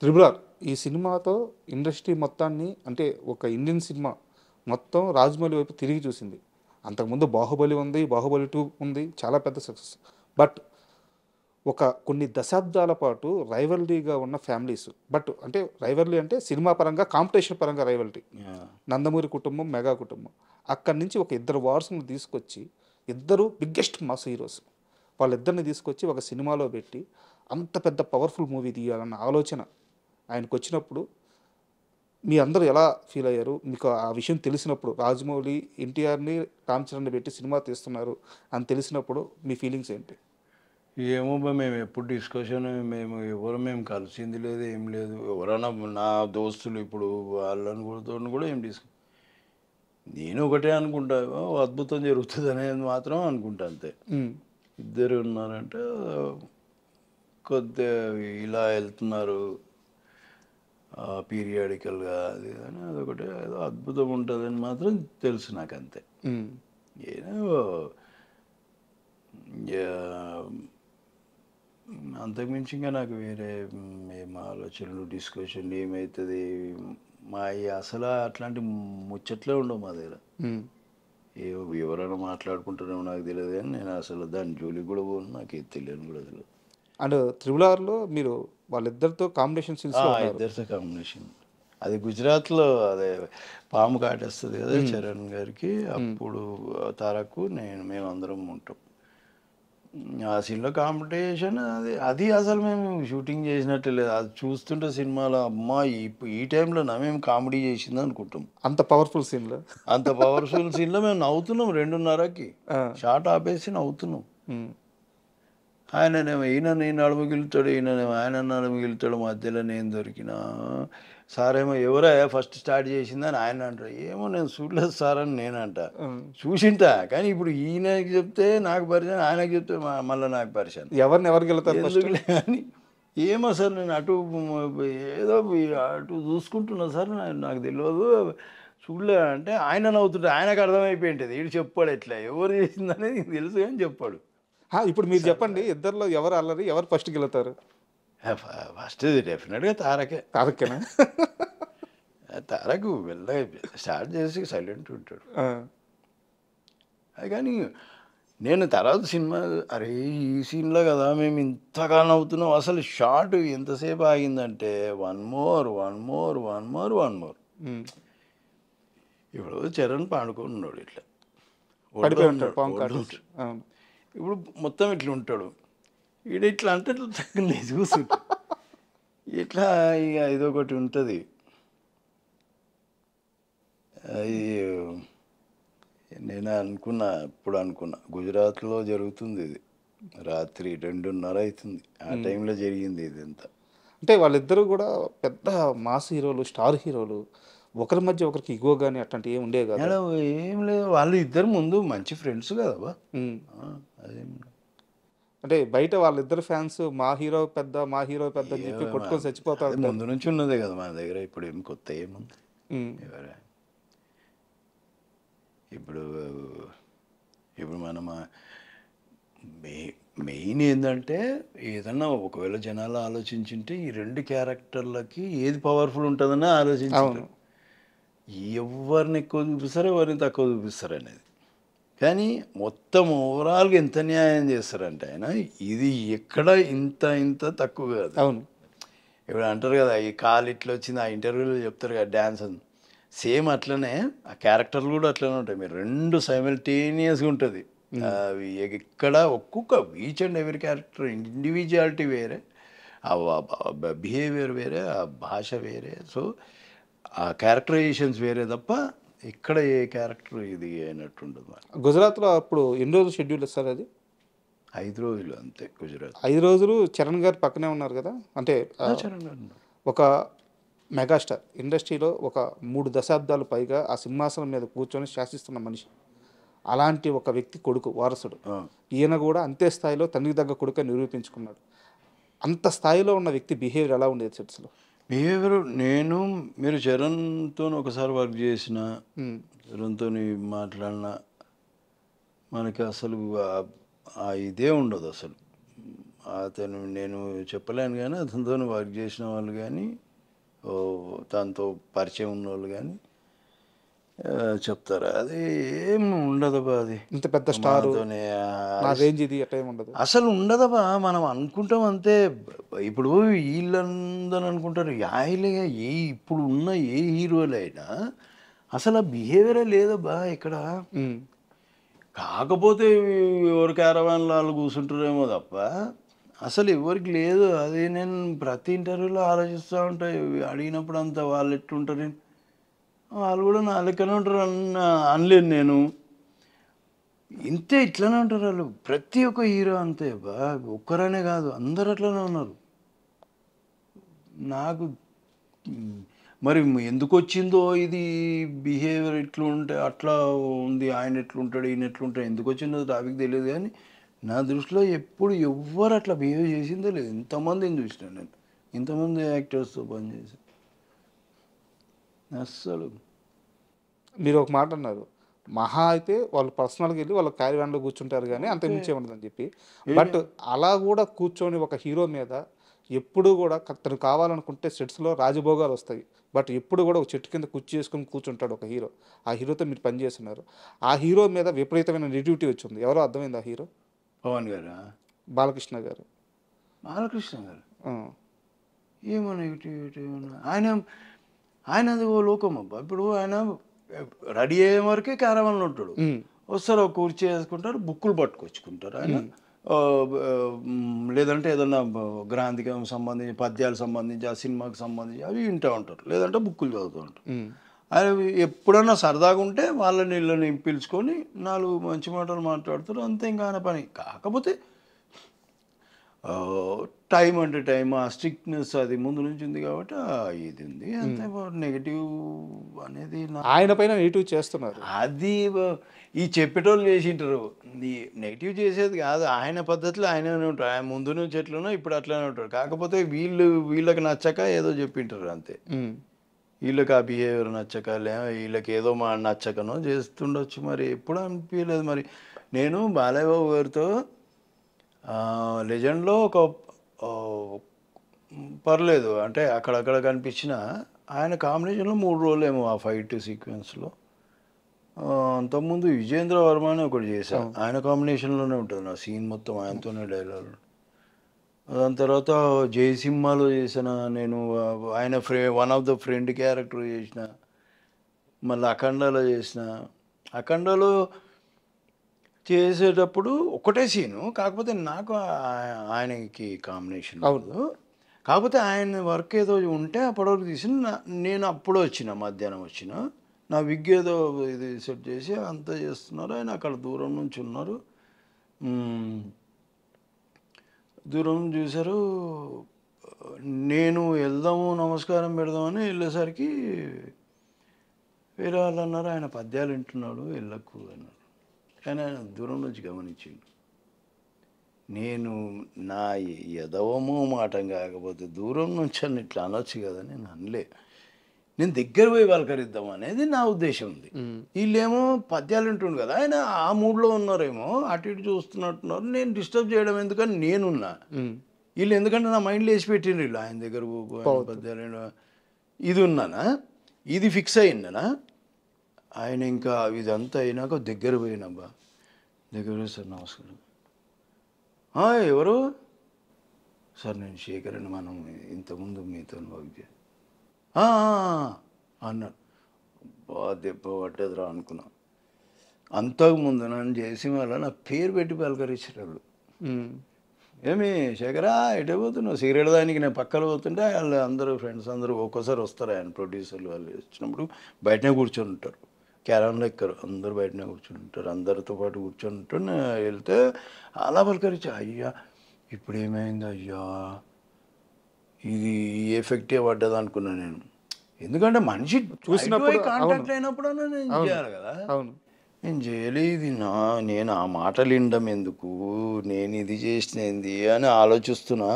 Triple R ఈ సినిమాతో industry మొత్తాన్ని అంటే ఒక ఇండియన్ సినిమా మొత్తం రాజమౌళి వైపు తిరిగి చూసింది. అంతకుముందు 'బాహుబలి' ఉంది, 'బాహుబలి 2' ఉంది, చాలా పెద్ద సక్సెస్. బట్ ఒక కొన్ని దశాబ్దాల పాటు రైవల్రీగా ఉన్న ఫ్యామిలీస్, బట్ అంటే రైవల్రీ అంటే సినిమా పరంగా, కాంపిటీషన్ పరంగా రైవల్రీ. యాహ్! నందమూరి కుటుంబం, మెగా కుటుంబం. అక్కడి నుంచి ఒక ఇద్దరు వారసులను తీసుకొచ్చి, ఇద్దరు బిగ్గెస్ట్ మాస్ హీరోస్, వాళ్ళిద్దరిని తీసుకొచ్చి ఒక సినిమాలో పెట్టి అంత పెద్ద పవర్ఫుల్ మూవీ తీయాలన్న ఆలోచన ఆయనకు వచ్చినప్పుడు మీ అందరూ ఎలా ఫీల్ అయ్యారు? మీకు ఆ విషయం తెలిసినప్పుడు రాజమౌళి ఎన్టీఆర్‌ని, రామ్ చరణ్‌ని పెట్టి సినిమా తీస్తున్నారు అని తెలిసినప్పుడు మీ ఫీలింగ్స్ ఏంటి? ఏమో మేము ఎప్పుడు డిస్కషన్ మేము కలిసింది లేదు, ఏం లేదు. ఎవరైనా నా దోస్తులు ఇప్పుడు వాళ్ళని కూడా ఏం నేను ఒకటే అనుకుంటా, "ఓ, అద్భుతం జరుగుతుంది అనేది మాత్రం అనుకుంటా అంతే. హ్మ్. ఇద్దరు ఉన్నారంటే కొద్దిగా ఇలా వెళ్తున్నారు పీరియాడికల్గా అది ఇది అని అదొకటే ఏదో అద్భుతం ఉంటుందని మాత్రం తెలుసు నాకు అంతే. హ్మ్. ఏదో యా- అంతకుమించి ఇంకా నాకు వేరే ఏం ఆలోచనలు డిస్కషన్లు ఏమవుతుంది మా అసలు అట్లాంటి ముచ్చట్లే ఉండవు మా దగ్గర. హ్మ్. ఎవరైనా మాట్లాడుకుంటారేమో నాకు తెలియదు, కానీ నేను అసలు దాని జోలికి కూడా పోను, నాకు ఏది తెలియని కూడా తెలియదు. అండ్ 'త్రిబుల్ ఆర్‌లో' మీరు వాళ్ళిద్దరితో కాంబినేషన్ సీన్స్‌లో ఉన్నారు. ఇద్దరితో కాంబినేషన్ అది గుజరాత్లో, అదే పాము కాటేస్తుంది కదా హ్మ్. చరణ్ గారికి, హ్మ్. అప్పుడు తారకు మేమందరం ఉంటాం ఆ సీన్లో. కాంపిటీషన్ అది అది అసలు మేము షూటింగ్ చేసినట్టే లేదు, అది చూస్తుంటే సినిమాలో అమ్మా ఈ టైంలో మేము కామెడీ చేసింది అనుకుంటాం. అంత పవర్ఫుల్ సీన్‌లో. అంత పవర్ఫుల్ సీన్లో మేము నవ్వుతున్నాం 2:30కి, ఆ! షార్ట్ ఆపేసి నవ్వుతున్నాం. హ్మ్. ఆయననేమో ఈయన నడుముగిలుతాడు, ఈయననేమో ఆయన నడుముగిలుతాడు, మధ్యలో నేను దొరికినా. సార్ ఏమో ఎవరా ఫస్ట్ స్టార్ట్ చేసిందని ఆయన అంటారు. ఏమో నేను చూడలేదు సార్ అని నేనంట. హ్మ్. చూసింటా, కానీ ఇప్పుడు ఈయనకి చెప్తే నాకు పరిచయం, ఆయనకి చెప్తే మళ్ళీ నాకు పరిచయం ఎవరు గెలుతారు ఫస్ట్? ఎందుకులే అని. ఏమో సార్ నేను ఏదో అటు చూసుకుంటున్నా సార్, నాకు తెలియదు, చూడలే అంటే ఆయన నవ్వుతుంటే ఆయనకు అర్థమైపోయింటుంది, వీడు చెప్పాడు ఎట్లా ఎవరు చేసిందనేది తెలుసు కానీ చెప్పాడు. ఇప్పుడు మీరు చెప్పండి, ఇద్దరిలో ఎవరు అల్లరి? ఎవరు ఫస్ట్ గెలుతారు? ఫస్ట్ డెఫినెట్గా తారకే. తారక్కేనా? తారకు స్టార్ట్ చేసి సైలెంట్ ఉంటాడు. ఆ! అది కానీ నేను తర్వాత సినిమా, అరే ఈ సీన్లో కదా మేము ఇంతగా నవ్వుతున్నాం, అసలు షార్ట్ ఎంతసేపు ఆగిందంటే one more one more one more one more. Hmm. ఇప్పుడు చరణ్ పాడుకొని ఉన్నాడు ఇట్లా, ఒడిలో పడిపోయి ఉంటాడు ఉన్నాడు, పాము ఒడిలో కాటేసి. ఉంటాడు. అవును. ఇప్పుడు మొత్తం ఇట్లా ఉంటాడు, ఈడ ఇట్లా అంటే ఇట్లా తక్కువ చూస్తుంటాడు, ఇట్లా ఇక ఇదొకటి ఉంటుంది. అది నేను ఇప్పుడు అనుకున్నా గుజరాత్లో జరుగుతుంది ఇది, రాత్రి 2:30 అవుతుంది, ఆ హ్మ్. టైంలో జరిగింది ఇది అంతా. అంటే వాళ్ళిద్దరూ గూడా పెద్ద మాస్ హీరోలు, స్టార్ హీరోలు. ఒకరి మధ్య ఒకరికి ఇగో గాని అట్లాంటివి ఏమి ఉండేవి కాదా? అలా ఏం లేదు, వాళ్ళు ఇద్దరు ముందు మంచి ఫ్రెండ్స్ కదబ్బా. హ్మ్. అదేం అంటే బయట వాళ్ళిద్దరు ఫ్యాన్స్ మా హీరో పెద్ద అని చెప్పి కొట్టుకొని చచ్చిపోతా అదే ఉంటారు. ముందు నుంచి ఉన్నదే కదా మన దగ్గర, ఇప్పుడు ఏం కొత్త ఏముంది. హ్మ్. ఎవరా ఇప్పుడు ఇప్పుడు మనం మెయిన్ ఏంటంటే, ఏదన్నా ఒకవేళ జనాలు ఆలోచించుంటే ఈ రెండు క్యారెక్టర్లకి ఏది పవర్ఫుల్ ఉంటుందని అవును. ఆలోచించుంటారు. ఎవరిని ఎక్కువ చూపిస్తారు, ఎవరిని తక్కువ చూపిస్తారు అనేది. కానీ మొత్తం ఓవరాల్గా ఎంత న్యాయం చేస్తారంటే ఆయన, ఇది ఎక్కడ ఇంత ఇంత తక్కువ కాదు. అవును. ఇప్పుడు అంటారు కదా ఈ కాలు ఇట్లా వచ్చింది, ఆ ఇంటర్వ్యూలో చెప్తారు కదా డ్యాన్స్ అని, సేమ్ అట్లనే ఆ క్యారెక్టర్లు కూడా అట్లనే ఉంటాయి. మీరు రెండు సైమల్టేనియస్గా ఉంటుంది. హ్మ్. అవి ఎక్కడ ఒక్కొక్క ఈచ్ అండ్ ఎవరి క్యారెక్టర్ ఇండివిజువాలిటీ వేరే, ఆ బిహేవియర్ వేరే, ఆ భాష వేరే, సో ఆ క్యారెక్టరైజేషన్స్ వేరే తప్ప ఇక్కడ ఏ క్యారెక్టర్ ఇది అయినట్టు ఉండదు మరి. గుజరాత్‌లో అప్పుడు ఎన్ని రోజులు షెడ్యూల్ ఇస్తారు అది? 5 రోజులు అంతే గుజరాత్. 5 రోజులు చరణ్ గారు పక్కనే ఉన్నారు గదా! అంటే చరణ్ గారు ఒక మెగాస్టార్ ఇండస్ట్రీలో ఒక 3 దశాబ్దాలు పైగా ఆ సింహాసనం మీద కూర్చొని శాసిస్తున్న మనిషి. అలాంటి ఒక వ్యక్తి కొడుకు వారసుడు. ఈయన గూడా అంతే స్థాయిలో తండ్రికి తగ్గ కొడుకని నిరూపించుకున్నాడు. అంత స్థాయిలో ఉన్న వ్యక్తి బిహేవియర్ ఎలా ఉండేది సెట్స్‌లో? బిహేవియర్ మీరు చరణ్తో ఒకసారి వర్క్ చేసిన, హ్మ్. చరణ్తో మాట్లాడిన, మనకి అసలు ఆ ఇదే ఉండదు అసలు. అతను నేను చెప్పలేను కానీ అతనితో వర్క్ చేసిన వాళ్ళు కానీ దాంతో పరిచయం ఉన్న వాళ్ళు కానీ చెప్తారు. అది ఏం ఉండదబ్బా, అది ఇంత పెద్ద స్టారు మనతోనే నా రేంజ్ ఇది అట్లా ఏమి ఉండదు. అసలు ఉండదబ్బా. మనం అనుకుంటాం అంతే. ఇప్పుడు వీళ్ళందరూ అనుకుంటారు యాయిలే ఇప్పుడు ఉన్న ఏ హీరోలైనా అసలు ఆ బిహేవియరే లేదబ్బా ఇక్కడ. కాకపోతే ఎవరు క్యారవాన్లో వాళ్ళు కూర్చుంటారేమో తప్ప అసలు ఎవరికి లేదు. అది నేను ప్రతి ఇంటర్వ్యూలో ఆలోచిస్తూ ఉంటాయి. అడిగినప్పుడు అంతా వాళ్ళు ఎట్లుంటారు, వాళ్ళు కూడా నా లెక్కనే ఉంటారు అనలేను నేను. ఇంతే, ఇట్లనే ఉంటారు వాళ్ళు. ప్రతి ఒక్క హీరో అంతే బా, ఒక్కరనే కాదు అందరు అట్లనే ఉన్నారు. నాకు మరి ఎందుకు వచ్చిందో ఇది బిహేవియర్ ఇట్లా ఉంటే అట్లా ఉంది, ఆయన ఎట్లుంటాడు ఈయన ఎట్లుంటాడు, ఎందుకు వచ్చిందో టాపిక్ తెలియదు. కానీ నా దృష్టిలో ఎప్పుడు ఎవ్వరు అట్లా బిహేవ్ చేసిందో లేదు. ఇంతమందిని చూసినాను నేను, ఇంతమంది యాక్టర్స్తో పనిచేసి. అస్సలు మీరు ఒక మాట అన్నారు, మహా అయితే వాళ్ళు పర్సనల్గా వెళ్ళి వాళ్ళ క్యారీవాన్లో కూర్చుంటారు కానీ అంత మించే ఉండదని చెప్పి. బట్ అలా కూడా కూర్చొని ఒక హీరో మీద ఎప్పుడు కూడా తను కావాలనుకుంటే సెట్స్లో రాజభోగాలు వస్తాయి. బట్ ఎప్పుడు కూడా ఒక చెట్టు కింద కుర్చీ చేసుకుని కూర్చుంటాడు ఒక హీరో. ఆ హీరోతో మీరు పనిచేస్తున్నారు. ఆ హీరో మీద విపరీతమైన నెగిటివిటీ వచ్చింది. ఎవరో అర్థమైంది ఆ హీరో? పవన్ గారు, బాలకృష్ణ గారు. బాలకృష్ణ గారు ఏమో నెగిటివిటీ ఆయనది ఓ లోకం అబ్బా. ఇప్పుడు ఆయన రెడీ అయ్యే వరకే క్యారవాన్లో ఉంటాడు. వస్తారు, ఒక కుర్చీ వేసుకుంటారు, బుక్కులు పట్టుకొచ్చుకుంటారు ఆయన. లేదంటే ఏదన్నా గ్రాంధికం సంబంధించి పద్యాలకు సంబంధించి ఆ సినిమాకి సంబంధించి అవి వింటూ ఉంటారు, లేదంటే బుక్కులు చదువుతూ ఉంటారు. ఆయన ఎప్పుడన్నా సరదాగా ఉంటే వాళ్ళని వీళ్ళని పిలుచుకొని 4 మంచి మాటలు మాట్లాడుతారు, అంతే. ఇంకా ఆయన పని. కాకపోతే టైం అంటే టైం, ఆ స్ట్రిక్ట్నెస్ అది ముందు నుంచి ఉంది కాబట్టి ఇది ఉంది అంతే. నెగిటివ్ అనేది ఆయన పైన నెగిటివ్ చేస్తున్నారు. అది ఈ చెప్పేటోళ్ళు చేసింటారు. ఈ నెగిటివ్ చేసేది కాదు, ఆయన పద్ధతిలో ఆయననే ఉంటారు. ఆయన ముందు నుంచి ఎట్లనో ఇప్పుడు అట్లనే ఉంటారు. కాకపోతే వీళ్ళకి నచ్చక ఏదో చెప్పింటారు అంతే. వీళ్ళకి ఆ బిహేవియర్ నచ్చక, వీళ్ళకి ఏదో నచ్చకనో చేస్తుండొచ్చు. మరి ఎప్పుడు అనిపించలేదు. మరి నేను బాలయ్య బాబు గారితో లెజెండ్లో ఒక పర్లేదు అంటే అక్కడక్కడ కనిపించిన ఆయన కాంబినేషన్లో 3 రోజులు ఏమో ఆ ఫైట్ సీక్వెన్స్లో. అంతకుముందు విజేంద్ర వర్మ అని ఒకటి చేశాను, ఆయన కాంబినేషన్లోనే ఉంటుంది నా సీన్ మొత్తం, ఆయనతోనే డైలాగ్. దాని తర్వాత జయసింహాలో చేసిన నేను, ఆయన one of the friend character చేసిన. మళ్ళీ అఖండాలో చేసిన. అఖండాలో చేసేటప్పుడు ఒకటే సీను, కాకపోతే నాకు ఆయనకి కాంబినేషన్ అవ్వదు. కాకపోతే ఆయన వర్క్ ఏదో ఉంటే అప్పటివరకు తీసిన. నేను అప్పుడు వచ్చిన, మధ్యాహ్నం వచ్చిన, నా విగ్ ఏదో ఇది సెట్ చేసి అంతా చేస్తున్నారు. ఆయన అక్కడ దూరం నుంచి ఉన్నారు, దూరం చూశారు. నేను వెళ్దాము నమస్కారం పెడదామని వెళ్ళేసరికి వేరే వాళ్ళు అన్నారు ఆయన పద్యాలు వింటున్నాడు వెళ్ళకు అన్నారు. కానీ ఆయన దూరం నుంచి గమనించిండు. నేను నా ఎదవమో మాటం కాకపోతే దూరం నుంచి అని ఇట్లా అనొచ్చు కదా, నేను అనలే. నేను దగ్గర పోయి పలకరిద్దాం అనేది నా ఉద్దేశం ఉంది. వీళ్ళేమో పద్యాలు వింటుండు కదా, ఆయన ఆ మూడ్లో ఉన్నారేమో, అటు ఇటు చూస్తున్నట్టున్నారు. నేను డిస్టర్బ్ చేయడం ఎందుకని నేనున్నా. వీళ్ళు ఎందుకంటే నా మైండ్లో వేసి పెట్టిండ్రు, వీళ్ళు ఆయన దగ్గర పద్యాలు ఇది ఉన్నానా, ఇది ఫిక్స్ అయిందనా. ఆయన ఇంకా ఇదంతా అయినాక దగ్గర పోయినబ్బా, దగ్గర పోయి సార్ నమస్కారం, ఎవరు సార్ నేను శేఖర్ అని, మనం ఇంతకుముందు మీతో వర్క్ చేసి అన్నాడు. దెబ్బ పట్టదురా అనుకున్నా. అంతకుముందు నన్ను చేసి వాళ్ళ నా పేరు పెట్టి పలకరించారు. ఏమి శేఖరా ఎటే పోతున్నావు, సిగరెట్ దానికి నేను పక్కన పోతుంటే వాళ్ళు అందరూ ఫ్రెండ్స్ అందరూ ఒక్కోసారి వస్తారు, ఆయన ప్రొడ్యూసర్లు వాళ్ళు వచ్చినప్పుడు బయటనే కూర్చొని ఉంటారు, క్యారవాన్లో ఎక్కరు, అందరూ బయటనే కూర్చొని ఉంటారు. అందరితో పాటు కూర్చొని ఉంటారు. నేను వెళ్తే అలా పలకరించా, అయ్యా ఇప్పుడు ఏమైంది అయ్యా, ఇది ఎఫెక్టే పడ్డది అనుకున్నాను నేను. ఎందుకంటే మనిషి చూసినప్పుడు కాంటాక్ట్ అయినప్పుడు నేను చేయాలి కదా. నేను చేయలేదు, నేను ఆ మాటలు వినడం ఎందుకు, నేను ఇది చేసినది అని ఆలోచిస్తున్నా.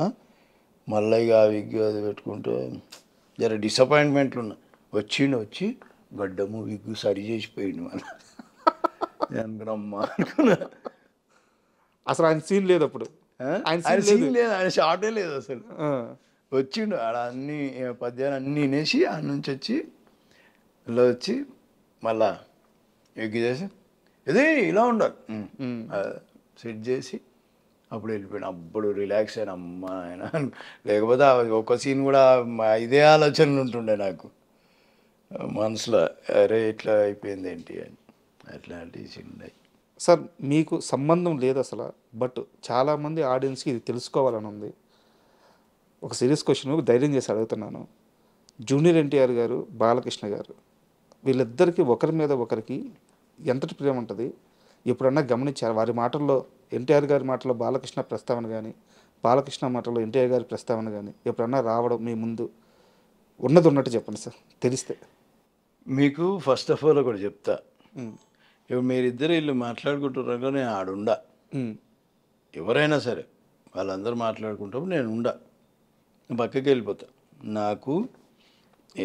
మళ్ళీ ఇక ఆ విగ్ అది పెట్టుకుంటే జర డిసప్పాయింట్మెంట్లు ఉన్నా. వచ్చి గడ్డము విగ్గు సరి చేసిపోయింది మన అనుకున్నా. అసలు ఆయన సీన్ లేదు అప్పుడు. ఆయన సీన్ లేదు, ఆయన షార్టే లేదు అసలు. వచ్చిండు ఆడ అన్ని పద్యాలు అన్నీ వినేసి ఆడ నుంచి వచ్చి ఇలా వచ్చి మళ్ళా ఎగ్గి చేసి ఇదే ఇలా ఉండాలి సెట్ చేసి అప్పుడు వెళ్ళిపోయాను. అప్పుడు రిలాక్స్ అయిన అమ్మ ఆయన. లేకపోతే ఒక సీన్ కూడా ఇదే ఆలోచనలు ఉంటుండే నాకు మనసులో, అరే ఇట్లా అయిపోయింది ఏంటి అని. అట్లాంటి సీన్ ఉన్నాయి. సార్ మీకు సంబంధం లేదు అసలు, బట్ చాలామంది ఆడియన్స్కి ఇది తెలుసుకోవాలని ఉంది. ఒక సీరియస్ క్వశ్చన్ ధైర్యం చేసి అడుగుతున్నాను. జూనియర్ ఎన్టీఆర్ గారు, బాలకృష్ణ గారు, వీళ్ళిద్దరికీ ఒకరి మీద ఒకరికి ఎంతటి ప్రేమ ఉంటుంది ఎప్పుడన్నా గమనించారు? వారి మాటల్లో, ఎన్టీఆర్ గారి మాటల్లో బాలకృష్ణ ప్రస్తావన కానీ, బాలకృష్ణ మాటల్లో ఎన్టీఆర్ గారి ప్రస్తావన కానీ ఎప్పుడన్నా రావడం మీ ముందు ఉన్నది ఉన్నట్టు చెప్పండి సార్ తెలిస్తే. మీకు ఫస్ట్ ఆఫ్ ఆల్ ఒకటి చెప్తా. ఇప్పుడు మీరిద్దరు వీళ్ళు మాట్లాడుకుంటున్నారో నేను ఆడుండా. ఎవరైనా సరే వాళ్ళందరూ మాట్లాడుకుంటాము, నేను ఉండా, పక్కకి వెళ్ళిపోతా. నాకు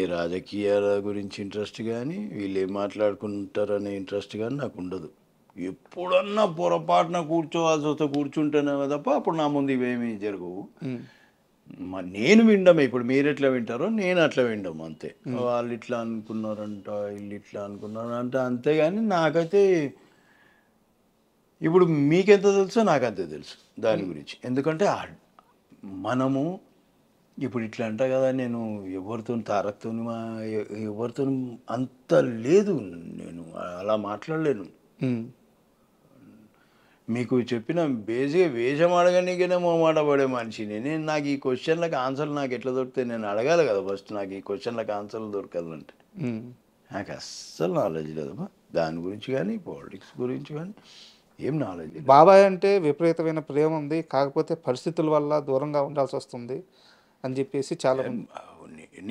ఈ రాజకీయాల గురించి ఇంట్రెస్ట్ కానీ, వీళ్ళు ఏం మాట్లాడుకుంటారనే ఇంట్రెస్ట్ కానీ నాకు ఉండదు. ఎప్పుడన్నా పొరపాటున కూర్చోవాల్సి వస్తే కూర్చుంటేనే తప్ప అప్పుడు నా ముందు ఇవేమీ జరగవు. నేను వినడమే. ఇప్పుడు మీరు ఎట్లా వింటారో నేను అట్లా వినడం అంతే. వాళ్ళు ఇట్లా అనుకున్నారంట, వీళ్ళు ఇట్లా అనుకున్నారంట, అంతేగాని నాకైతే ఇప్పుడు మీకెంత తెలుసో నాకంతే తెలుసు దాని గురించి. ఎందుకంటే మనము ఇప్పుడు ఇట్లా అంట కదా, నేను ఎవరితో తారక్తో ఎవరితో అంత లేదు, నేను అలా మాట్లాడలేను. మీకు చెప్పిన బేసిక్గా వేషం అడగనికనే మాట పడే మనిషిని నేను. నాకు ఈ క్వశ్చన్లకు ఆన్సర్లు నాకు ఎట్లా దొరుకుతాయి? నేను అడగాలి కదా ఫస్ట్. నాకు ఈ క్వశ్చన్లకు ఆన్సర్లు దొరకాలంటే నాకు అస్సలు నాలెడ్జ్ లేదమ్మా దాని గురించి కానీ, పాలిటిక్స్ గురించి కానీ ఏం నాలెడ్జ్ లేదు. బాబాయ్ అంటే విపరీతమైన ప్రేమ ఉంది, కాకపోతే పరిస్థితుల వల్ల దూరంగా ఉండాల్సి వస్తుంది అని చెప్పేసి చాలా.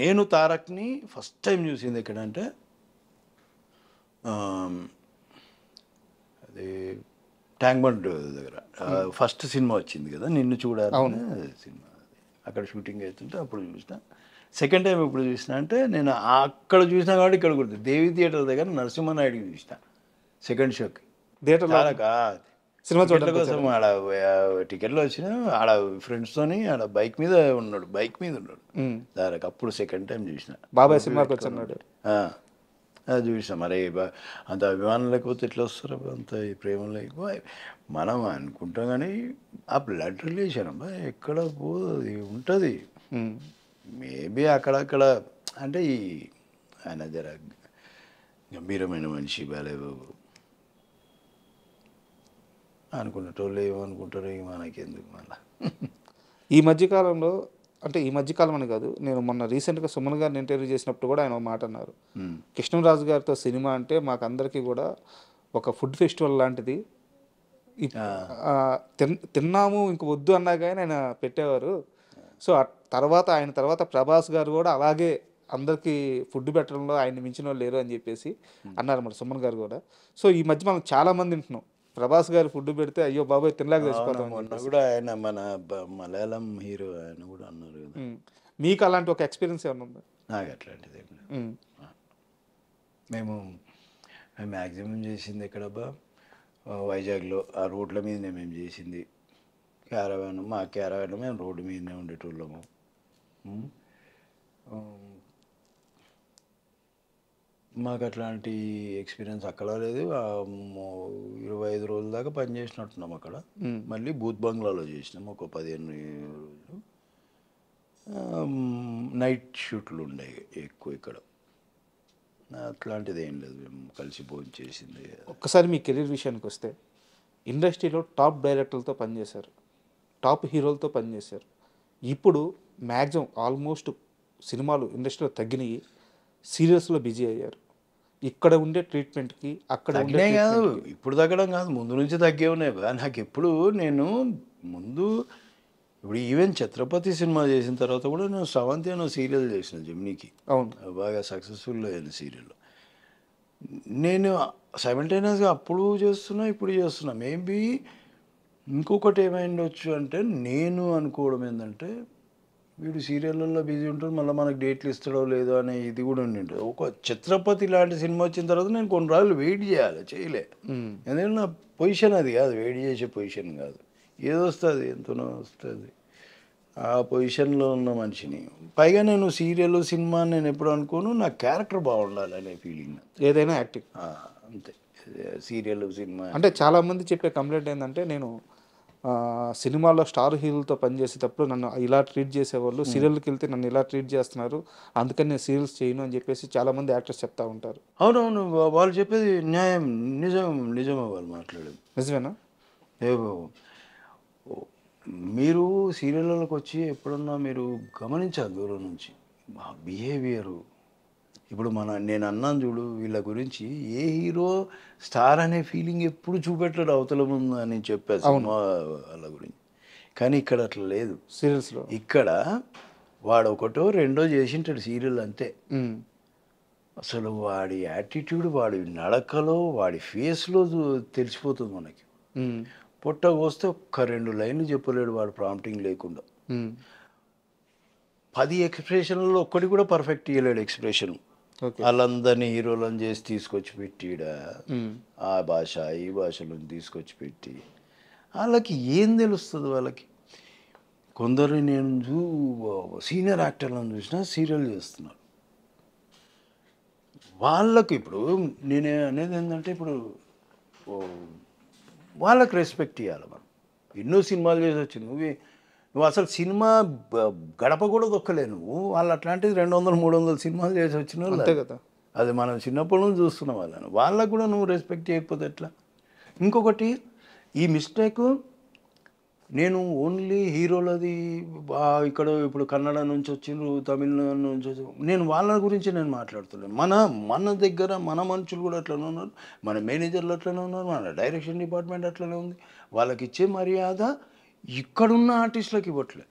నేను తారక్ని ఫస్ట్ టైం చూసింది ఎక్కడంటే అది ట్యాంక్ బండ్ దగ్గర ఫస్ట్ సినిమా వచ్చింది కదా, నిన్ను చూడాలి సినిమా. అక్కడ షూటింగ్ అవుతుంటే అప్పుడు చూసిన. సెకండ్ టైం ఎప్పుడు చూసిన అంటే నేను అక్కడ చూసినా కాబట్టి ఇక్కడ గుర్తు, దేవి థియేటర్ దగ్గర నరసింహనాయుడికి చూసిన సెకండ్ షోకి. సినిమా చూడడం కోసం ఆడ టికెట్లో వచ్చిన, ఆడ ఫ్రెండ్స్తోని ఆడ బైక్ మీద ఉన్నాడు దానికి. అప్పుడు సెకండ్ టైం చూసిన బాబాయ్ సినిమాకి వచ్చాడు. అది చూసాం. మరి అంత అభిమానం లేకపోతే ఎట్లా వస్తారు అంత ఈ ప్రేమ లేకపోతే? మనం అనుకుంటాం కానీ ఆ బ్లడ్ రిలేషన్ అబ్బా ఎక్కడ పోదు ఉంటుంది. మేబీ అక్కడక్కడ అంటే ఈ ఆయన జర గంభీరమైన మనిషి బాలేబాబు అనుకున్నటోళ్ళు ఏమనుకుంటారో మనకెందుకు మళ్ళా. ఈ మధ్యకాలంలో, అంటే ఈ మధ్యకాలం అని కాదు, నేను మొన్న రీసెంట్గా సుమన్ గారిని ఇంటర్వ్యూ చేసినప్పుడు కూడా ఆయన ఒక మాట అన్నారు. కృష్ణరాజు గారితో సినిమా అంటే మాకందరికీ కూడా ఒక ఫుడ్ ఫెస్టివల్ లాంటిది. తిన్నాము ఇంక వద్దు అన్నా కానీ ఆయన పెట్టేవారు. సో ఆయన తర్వాత ప్రభాస్ గారు కూడా అలాగే అందరికీ ఫుడ్ పెట్టడంలో ఆయన మించిన వాళ్ళు లేరు అని చెప్పేసి అన్నారు మరి సుమన్ గారు కూడా. సో ఈ మధ్య మనం చాలామంది వింటున్నాం ప్రభాస్ గారు ఫుడ్ పెడితే అయ్యో బాబాయ్ తినలేక తెచ్చిపోతాం కూడా. ఆయన మన మలయాళం హీరో ఆయన కూడా అన్నారు కదా. మీకు అలాంటి ఒక ఎక్స్పీరియన్స్ ఏమైనా ఉందా? నాకు అట్లాంటిది ఏం లేదు. మేము మ్యాక్సిమం చేసింది ఎక్కడబ్బా వైజాగ్లో ఆ రోడ్ల మీదనే మేము చేసింది. క్యారవాన్, మా క్యారవాన్ మేము రోడ్డు మీదనే ఉండేటోళ్ళము. మాకు అట్లాంటి ఎక్స్పీరియన్స్ అక్కడ లేదు. 25 రోజుల దాకా పని చేసినట్టున్నాం అక్కడ. మళ్ళీ బూత్ బంగ్లాలో చేసినాం ఒక 15 రోజులు. నైట్ షూట్లు ఉండేవి ఎక్కువ ఇక్కడ. అట్లాంటిది ఏం లేదు, మేము కలిసి భోజనం చేసింది. ఒక్కసారి మీ కెరీర్ విషయానికి వస్తే, ఇండస్ట్రీలో టాప్ డైరెక్టర్లతో పనిచేశారు, టాప్ హీరోలతో పనిచేశారు. ఇప్పుడు మ్యాక్సిమం ఆల్మోస్ట్ సినిమాలు ఇండస్ట్రీలో తగ్గినాయి, సీరియల్స్లో బిజీ అయ్యారు. ఇక్కడ ఉండే ట్రీట్మెంట్కి అక్కడ ఉండే కాదు, ఇప్పుడు తగ్గడం కాదు, ముందు నుంచి తగ్గే ఉన్నాయి. నాకు ఎప్పుడు నేను ముందు ఇప్పుడు ఈవెన్ ఛత్రపతి సినిమా చేసిన తర్వాత కూడా నేను స్రవంతి అనే సీరియల్ చేసిన జెమినీకి. అవును, బాగా సక్సెస్ఫుల్ అయిన సీరియల్. నేను సైమల్టేనియస్గా అప్పుడు చేస్తున్నా, ఇప్పుడు చేస్తున్నా. మేబీ ఇంకొకటి ఏమైండొచ్చు అంటే, నేను అనుకోవడం ఏంటంటే వీడు సీరియళ్ళల్లో బిజీ ఉంటాడు, మళ్ళీ మనకు డేట్లు ఇస్తాడో లేదో అనే ఇది కూడా ఉండి. ఒక ఛత్రపతి లాంటి సినిమా వచ్చిన తర్వాత నేను కొన్ని రోజులు వెయిట్ చేయలే. ఎందుకంటే నా పొజిషన్ అది కాదు, వెయిట్ చేసే పొజిషన్ కాదు. ఏదో వస్తుంది, ఎంతనో వస్తుంది. ఆ పొజిషన్లో ఉన్న మనిషిని, పైగా నేను సీరియల్ సినిమా నేను ఎప్పుడు అనుకోను, నా క్యారెక్టర్ బాగుండాలి అనే ఫీలింగ్. ఏదైనా యాక్టింగ్ అంతే. సీరియల్ సినిమా అంటే చాలామంది చెప్పే కంప్లైంట్ ఏంటంటే, నేను సినిమాలో స్టార్ హీరోలతో పనిచేసేటప్పుడు నన్ను ఇలా ట్రీట్ చేసేవాళ్ళు, సీరియల్కి వెళ్తే నన్ను ఇలా ట్రీట్ చేస్తున్నారు, అందుకని నేను సీరియల్స్ చేయను అని చెప్పేసి చాలామంది యాక్టర్స్ చెప్తా ఉంటారు. అవునవును, వాళ్ళు చెప్పేది న్యాయం, నిజమే వాళ్ళు మాట్లాడేది. నిజమేనా? ఏ బాబు, మీరు సీరియల్లోకి వచ్చి ఎప్పుడన్నా మీరు గమనించాలి దూరం నుంచి బిహేవియరు. ఇప్పుడు నేను అన్నాను చూడు, వీళ్ళ గురించి ఏ హీరో స్టార్ అనే ఫీలింగ్ ఎప్పుడు చూపెట్టాడు అవతల ముందు అని చెప్పాను సినిమా వాళ్ళ గురించి. కానీ ఇక్కడ అట్లా లేదు. సీరియల్స్లో ఇక్కడ వాడు ఒకటో రెండో చేసింటాడు సీరియల్ అంతే. అసలు వాడి యాటిట్యూడ్, వాడి నడకలో, వాడి ఫేస్లో తెలిసిపోతుంది మనకి. పొట్ట కోస్తే ఒక్క 2 లైన్లు చెప్పలేడు వాడు ప్రాంప్టింగ్ లేకుండా. 10 ఎక్స్ప్రెషన్లలో ఒక్కటి కూడా పర్ఫెక్ట్ ఇవ్వలేడు ఎక్స్ప్రెషన్. వాళ్ళందరినీ హీరోలను చేసి తీసుకొచ్చి పెట్టిడ, ఆ భాష ఈ భాషలో తీసుకొచ్చి పెట్టి వాళ్ళకి ఏం తెలుస్తుంది వాళ్ళకి. కొందరు నేను సీనియర్ యాక్టర్లను చూసినా సీరియల్ చేస్తున్నారు. వాళ్ళకు ఇప్పుడు నేను అనేది ఏంటంటే, ఇప్పుడు వాళ్ళకి రెస్పెక్ట్ ఇవ్వాలి మనం. ఎన్నో సినిమాలు చేసి వచ్చి నువ్వు అసలు సినిమా గడప కూడా దొక్కలే నువ్వు. వాళ్ళు అట్లాంటిది 200-300 సినిమాలు చేసి వచ్చిన వాళ్ళు అంతే కదా. అది మనం చిన్నప్పటి నుంచి చూస్తున్నాం వాళ్ళకు కూడా నువ్వు రెస్పెక్ట్ చేయకపోతే ఎట్లా? ఇంకొకటి, ఈ మిస్టేక్ నేను ఓన్లీ హీరోలది ఇక్కడ ఇప్పుడు కన్నడ నుంచి వచ్చిండ్రు, తమిళనాడు నుంచి వచ్చి, నేను వాళ్ళ గురించి నేను మాట్లాడుతున్నాను. మన దగ్గర మన మనుషులు కూడా అట్లనే ఉన్నారు, మన మేనేజర్లు అట్లనే ఉన్నారు, మన డైరెక్షన్ డిపార్ట్మెంట్ అట్లనే ఉంది. వాళ్ళకి ఇచ్చే మర్యాద ఇక్కడున్న ఆర్టిస్టులకు ఇవ్వట్లే.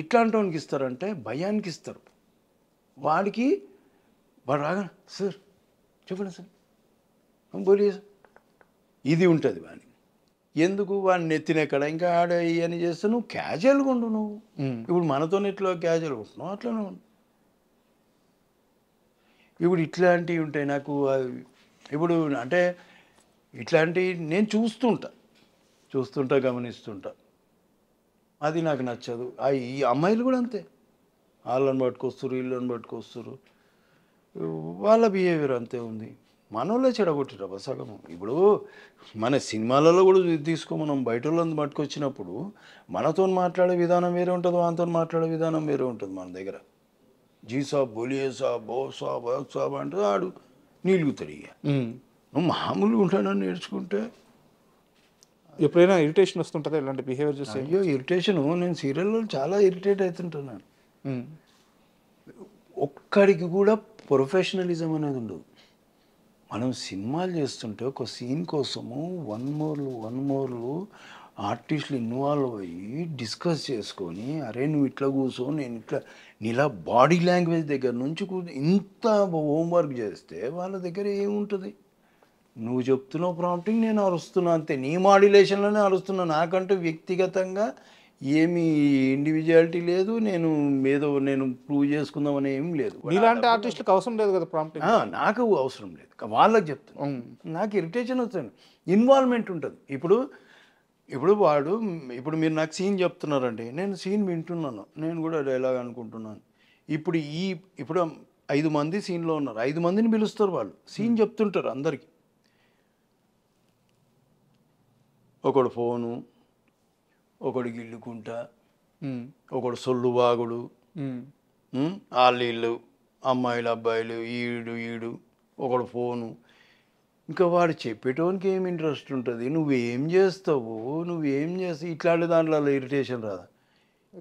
ఇట్లాంటి వానికి ఇస్తారంటే భయానికి ఇస్తారు. వాడు రాగా సార్ చెప్పండి సార్ బోలియే సార్ ఇది ఉంటుంది వాడిని. ఎందుకు వాడిని నెత్తినెక్కడ ఇంకా ఆడ ఇవన్నీ చేస్తే నువ్వు క్యాజువల్గా ఉండు. నువ్వు ఇప్పుడు మనతో ఇట్లా క్యాజువల్గా ఉంటున్నావు, అట్లనే ఉండు. ఇప్పుడు ఇట్లాంటివి ఉంటాయి నాకు. ఇప్పుడు అంటే ఇట్లాంటివి నేను చూస్తుంటా గమనిస్తుంటా. అది నాకు నచ్చదు. ఈ అమ్మాయిలు కూడా అంతే, వాళ్ళని పట్టుకొస్తారు, వీళ్ళని పట్టుకొస్తారు, వాళ్ళ బిహేవియర్ అంతే ఉంది. మనోళ్ళే చెడగొట్టిరా సగం. ఇప్పుడు మన సినిమాలలో కూడా మనం బయట వాళ్ళని పట్టుకొచ్చినప్పుడు మనతో మాట్లాడే విధానం వేరే ఉంటుంది, వాళ్ళతో మాట్లాడే విధానం వేరే ఉంటుంది. మన దగ్గర జీ సాబ్ బోలియే సాబ్ బో సాబ్ సాబ్ అంటే ఆడు నీలుగుతాడు. ఇక నువ్వు మామూలుగా ఉంటానని నేర్చుకుంటే ఎప్పుడైనా ఇరిటేషన్ వస్తుంటుందా ఇలాంటి బిహేవియర్ చూస్తే? అయ్యో ఇరిటేషను, నేను సీరియల్లో చాలా ఇరిటేట్ అవుతుంటున్నాను. ఒక్కడికి కూడా ప్రొఫెషనలిజం అనేది ఉండదు. మనం సినిమాలు చేస్తుంటే ఒక సీన్ కోసము వన్ మోర్లు ఆర్టిస్టులు ఇన్వాల్వ్ అయ్యి డిస్కస్ చేసుకొని, అరే నువ్వు ఇట్లా కూర్చో, నేను ఇట్లా, నీలా బాడీ లాంగ్వేజ్ దగ్గర నుంచి ఇంత హోంవర్క్ చేస్తే వాళ్ళ దగ్గర ఏముంటుంది? నువ్వు చెప్తున్నావు ప్రాంప్టింగ్, నేను అరుస్తున్నా అంతే, నీ మాడ్యులేషన్లోనే అరుస్తున్నా. నాకంటూ వ్యక్తిగతంగా ఏమి ఇండివిజువాలిటీ లేదు, నేను ప్రూవ్ చేసుకుందామని ఏం లేదు. ఇలాంటి ఆర్టిస్టులకు అవసరం లేదు కదా ప్రాంప్టింగ్. నాకు అవసరం లేదు, వాళ్ళకి చెప్తాను. నాకు ఇరిటేషన్ వస్తుంది, ఇన్వాల్వ్మెంట్ ఉంటుంది. ఇప్పుడు మీరు నాకు సీన్ చెప్తున్నారండి, నేను సీన్ వింటున్నాను, నేను కూడా డైలాగ్ అనుకుంటున్నాను. ఇప్పుడు 5 మంది సీన్లో ఉన్నారు, 5 మందిని పిలుస్తారు, వాళ్ళు సీన్ చెప్తుంటారు అందరికీ. ఒకడు ఫోను, ఒకడు గిల్లుకుంటా, ఒకడు సొల్లు వాగుడు, వాళ్ళు అమ్మాయిలు అబ్బాయిలు ఈడు ఒకడు ఫోను. ఇంకా వాడు చెప్పేటోనికి ఏం ఇంట్రెస్ట్ ఉంటుంది? నువ్వేం చేస్తావు, ఇట్లాంటి దాంట్లో ఇరిటేషన్ రాదా?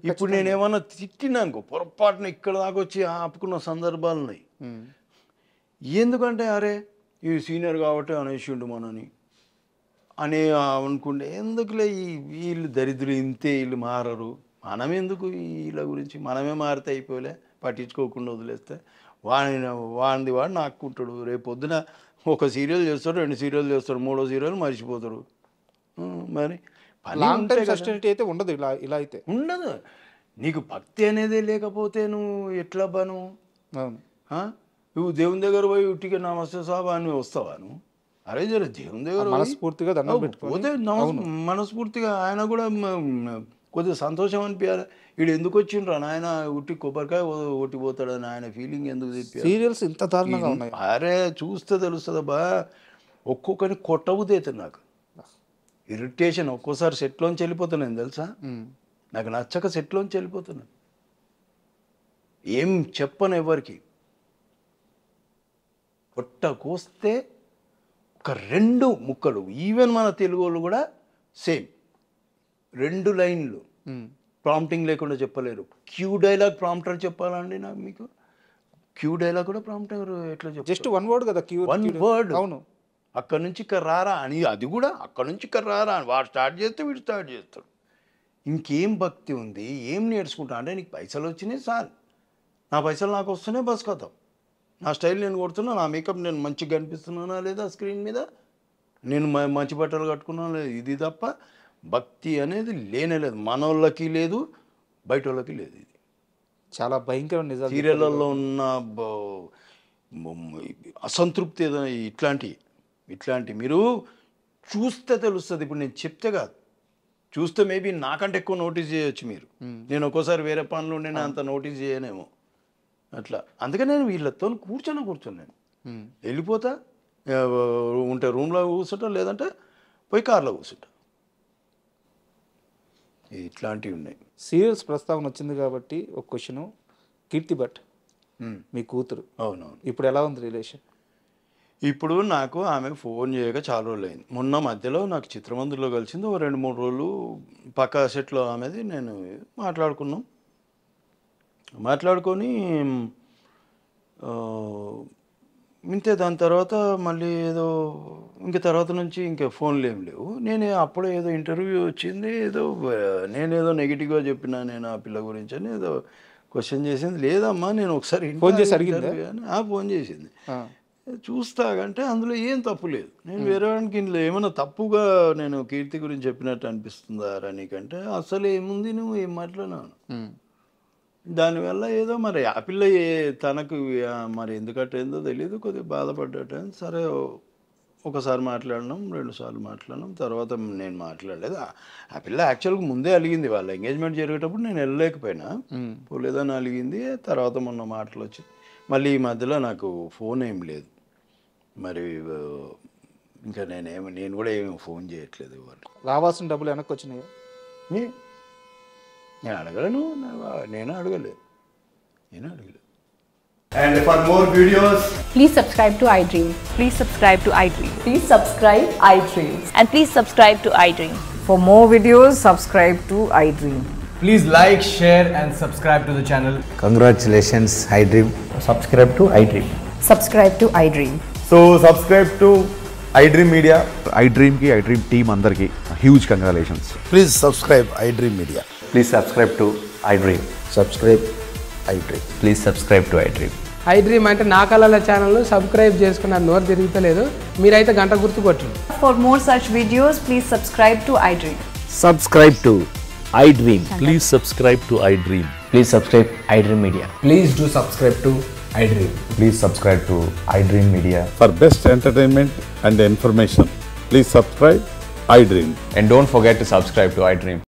ఇప్పుడు నేనేమన్నా తిట్టినానుకో, పొరపాటున ఇక్కడ దాకా వచ్చి ఆపుకున్న సందర్భాలు ఉన్నాయి. ఎందుకంటే అరే ఈ సీనియర్ కాబట్టి అనేసిండు మనని అని అనుకుంటే, ఎందుకులే వీళ్ళు దరిద్రులు ఇంతే, వీళ్ళు మారరు, మనం ఎందుకు వీళ్ళ గురించి, మనమే మారితే అయిపోలే, పట్టించుకోకుండా వదిలేస్తే వాడిని వాడు నాకుంటాడు. రేపు పొద్దున ఒక సీరియల్ చేస్తాడు, 2 సీరియల్ చేస్తాడు, 3వ సీరియల్ మర్చిపోతారు. మరి సస్టైనిటీ అయితే ఉండదు. ఇలా అయితే ఉండదు. నీకు భక్తి అనేదే లేకపోతే నువ్వు ఎట్లా నువ్వు దేవుని దగ్గర పోయి ఉట్టిగా నమస్తే సాబా అని వస్తావా నువ్వు? అరే జర దేవుని దగ్గర మనస్ఫూర్తిగా దండం పెట్టుకొని పోతే మనస్ఫూర్తిగా ఆయన కూడా కొద్దిగా సంతోషం అనిపించాలి. వీడు ఎందుకు వచ్చిండ్రా నాయన ఉట్టి కొబ్బరికాయ ఒట్టి పోతాడని ఆయన ఫీలింగ్ ఎందుకు చెప్పి సీరియల్స్ ఇంత దారుణంగా ఉన్నాయి. అరే చూస్తే తెలుస్తుందబ్బా, ఒక్కొక్కరిని కొట్టబుద్ది నాకు ఇరిటేషన్. ఒక్కోసారి సెట్లోంచి వెళ్ళిపోతున్నాను తెలుసా, నాకు నచ్చక సెట్లోంచి వెళ్ళిపోతున్నాను. ఏం చెప్పను ఎవరికి. పొట్ట కోస్తే ఒక 2 ముక్కలు, ఈవెన్ మన తెలుగు వాళ్ళు కూడా సేమ్ 2 లైన్లు ప్రాంప్టింగ్ లేకుండా చెప్పలేరు. క్యూ డైలాగ్ ప్రాంప్టర్ చెప్పాలండి నాకు, మీకు క్యూ డైలాగ్ కూడా ప్రాంప్టర్ ఎట్లా చెప్పారు? జస్ట్ 1 వర్డ్ కదా, క్యూ 1 వర్డ్. అవును, అక్కడి నుంచి ఇక్కడ రారా అని, అది కూడా అక్కడి నుంచి ఇక్కడ రారా అని వాడు స్టార్ట్ చేస్తే వీడు స్టార్ట్ చేస్తాడు. ఇంకేం భక్తి ఉంది, ఏం నేర్చుకుంటా అంటే నీకు పైసలు వచ్చినాయి సార్, నా పైసలు నాకు వస్తున్నాయి, బస్ కథం. నా స్టైల్ నేను కొడుతున్నా, నా మేకప్ నేను మంచిగా కనిపిస్తున్నానా లేదా స్క్రీన్ మీద, నేను మంచి బట్టలు కట్టుకున్నాను లేదు, ఇది తప్ప భక్తి అనేది లేనే లేదు. మనోళ్ళకి లేదు, బయట వాళ్ళకి లేదు. ఇది చాలా భయంకరమైన నిజాలు. సీరియళ్ళల్లో ఉన్న అసంతృప్తి ఏదో ఇట్లాంటి మీరు చూస్తే తెలుస్తుంది. ఇప్పుడు నేను చెప్తే కాదు, చూస్తే మేబీ నాకంటే ఎక్కువ నోటీస్ చేయొచ్చు మీరు. నేను ఒక్కోసారి వేరే పనులు నేను అంత నోటీస్ చేయనేమో అట్లా. అందుకని నేను వీళ్ళతో కూర్చొని వెళ్ళిపోతా, ఉంటే రూమ్లో కూర్చుంటా, లేదంటే పోయి కార్లో కూర్చుంటా. ఇట్లాంటివి ఉన్నాయి. సీరియల్స్ ప్రస్తావన వచ్చింది కాబట్టి ఒక క్వశ్చను, కీర్తి భట్ మీ కూతురు, అవునవును, ఇప్పుడు ఎలా ఉంది రిలేషన్? ఇప్పుడు నాకు ఆమె ఫోన్ చేయక చాలా రోజులు అయింది. మొన్న మధ్యలో నాకు చిత్రమందిలో కలిసింది, ఓ 2-3 రోజులు పక్క సెట్లో ఆమెది నేను మాట్లాడుకొని ఇంతే. దాని తర్వాత మళ్ళీ ఏదో ఇంక తర్వాత నుంచి ఇంకా ఫోన్లు ఏం లేవు. నేను అప్పుడే ఏదో ఇంటర్వ్యూ వచ్చింది, నేనేదో నెగిటివ్గా చెప్పినా నేను ఆ పిల్ల గురించి అని ఏదో క్వశ్చన్ చేసింది. లేదమ్మా నేను ఒకసారి ఫోన్ చేసి అడిగింది, ఫోన్ చేసింది, చూస్తాగంటే అందులో ఏం తప్పు లేదు. నేను వేరే వాడికి ఇందులో ఏమైనా తప్పుగా నేను కీర్తి గురించి చెప్పినట్టు అనిపిస్తుందా నీకంటే, అసలు ఏముంది, నువ్వు ఏం మాట్లాడినాను. దానివల్ల ఏదో మరి ఆ పిల్ల తనకు మరి ఎందుకంటే ఏందో తెలియదు, కొద్దిగా బాధపడ్డట్టు. సరే ఒకసారి మాట్లాడినాం, 2 సార్లు మాట్లాడినాం, తర్వాత నేను మాట్లాడలేదు. ఆ పిల్ల యాక్చువల్గా ముందే అలిగింది, వాళ్ళ ఎంగేజ్మెంట్ జరిగేటప్పుడు నేను వెళ్ళలేకపోయినా, పోలేదని అలిగింది. తర్వాత మొన్న మాటలు వచ్చి మళ్ళీ ఈ మధ్యలో నాకు ఫోన్ ఏం లేదు. మరి ఇంకా నేను కూడా ఏమి ఫోన్ చేయట్లేదు. వాళ్ళు రావాల్సిన డబ్బులు వెనక్కి వచ్చినాయి? నేను అడగలను, నేను అడగలేదు. And for more videos, please subscribe to iDream. Please subscribe to iDream. Please subscribe iDream. And please subscribe to iDream. For more videos, subscribe to iDream. please like, share and subscribe to the channel. Congratulations, iDream. Subscribe to iDream. Subscribe to iDream. So subscribe to iDream Media. iDream ki iDream team andarki huge congratulations. Please subscribe iDream Media. Please subscribe to iDream. Subscribe iDream. Please subscribe to iDream. iDream అంటే నా కళల ఛానల్ను subscribe చేసుకున్న నోరు తిరుగుతలేదు, మీరైతే గంట గుర్తు కొట్టండి. For more such videos, please subscribe to iDream. Subscribe to iDream. Please subscribe to iDream. Please subscribe iDream Media. Please do subscribe to iDream. Please subscribe to iDream Media. For best entertainment and information, please subscribe iDream. And don't forget to subscribe to iDream.